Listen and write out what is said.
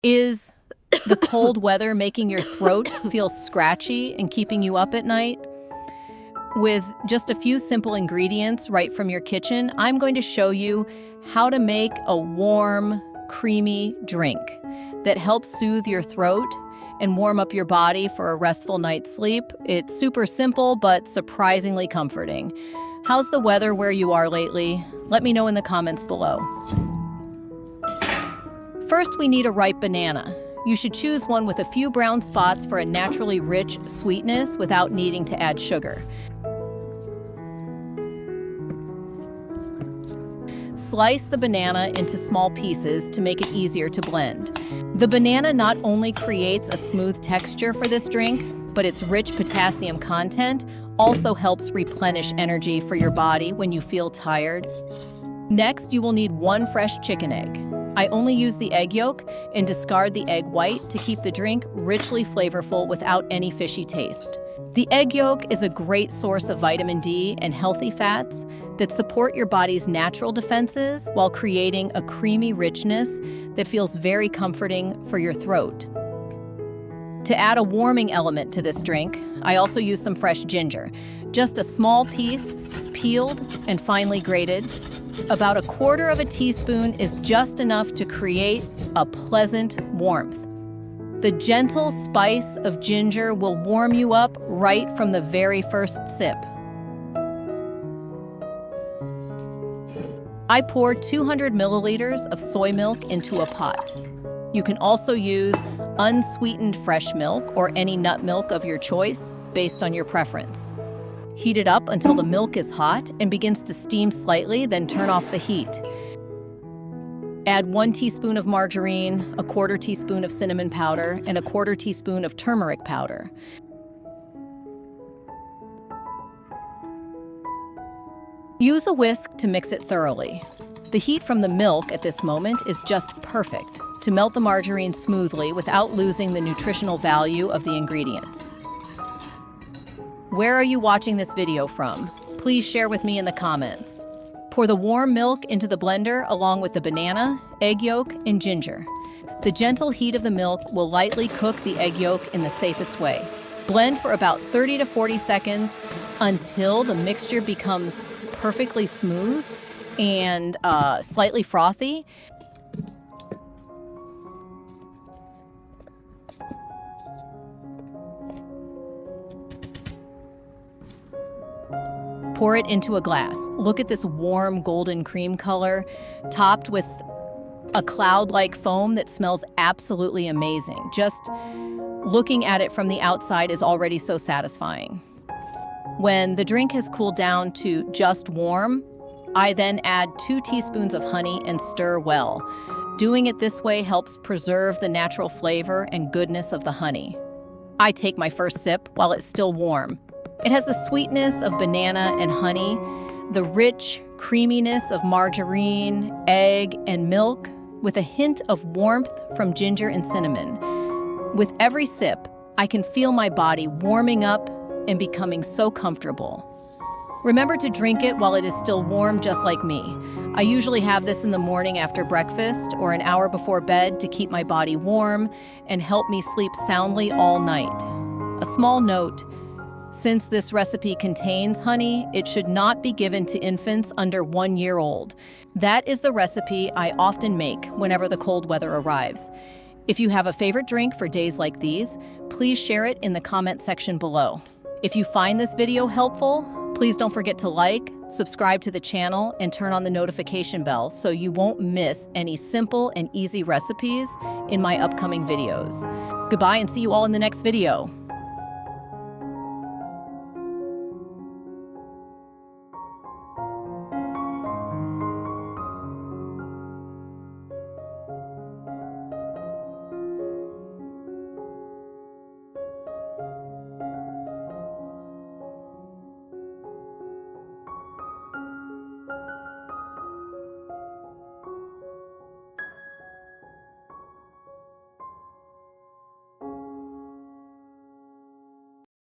Is the cold weather making your throat feel scratchy and keeping you up at night? With just a few simple ingredients right from your kitchen, I'm going to show you how to make a warm, creamy drink that helps soothe your throat and warm up your body for a restful night's sleep. It's super simple, but surprisingly comforting. How's the weather where you are lately? Let me know in the comments below. First, we need a ripe banana. You should choose one with a few brown spots for a naturally rich sweetness without needing to add sugar. Slice the banana into small pieces to make it easier to blend. The banana not only creates a smooth texture for this drink, but its rich potassium content also helps replenish energy for your body when you feel tired. Next, you will need one fresh chicken egg. I only use the egg yolk and discard the egg white to keep the drink richly flavorful without any fishy taste. The egg yolk is a great source of vitamin D and healthy fats that support your body's natural defenses while creating a creamy richness that feels very comforting for your throat. To add a warming element to this drink, I also use some fresh ginger. Just a small piece, peeled and finely grated. About 1/4 teaspoon is just enough to create a pleasant warmth. The gentle spice of ginger will warm you up right from the very first sip. I pour 200 milliliters of soy milk into a pot. You can also use unsweetened fresh milk or any nut milk of your choice based on your preference. Heat it up until the milk is hot and begins to steam slightly, then turn off the heat. Add 1 teaspoon of margarine, 1/4 teaspoon of cinnamon powder, and 1/4 teaspoon of turmeric powder. Use a whisk to mix it thoroughly. The heat from the milk at this moment is just perfect to melt the margarine smoothly without losing the nutritional value of the ingredients. Where are you watching this video from? Please share with me in the comments. Pour the warm milk into the blender along with the banana, egg yolk, and ginger. The gentle heat of the milk will lightly cook the egg yolk in the safest way. Blend for about 30 to 40 seconds until the mixture becomes perfectly smooth and slightly frothy. Pour it into a glass. Look at this warm golden cream color, topped with a cloud-like foam that smells absolutely amazing. Just looking at it from the outside is already so satisfying. When the drink has cooled down to just warm, I then add 2 teaspoons of honey and stir well. Doing it this way helps preserve the natural flavor and goodness of the honey. I take my first sip while it's still warm. It has the sweetness of banana and honey, the rich creaminess of margarine, egg, and milk, with a hint of warmth from ginger and cinnamon. With every sip, I can feel my body warming up and becoming so comfortable. Remember to drink it while it is still warm, just like me. I usually have this in the morning after breakfast or an hour before bed to keep my body warm and help me sleep soundly all night. A small note: since this recipe contains honey, it should not be given to infants under 1 year old. That is the recipe I often make whenever the cold weather arrives. If you have a favorite drink for days like these, please share it in the comment section below. If you find this video helpful, please don't forget to like, subscribe to the channel, and turn on the notification bell so you won't miss any simple and easy recipes in my upcoming videos. Goodbye and see you all in the next video.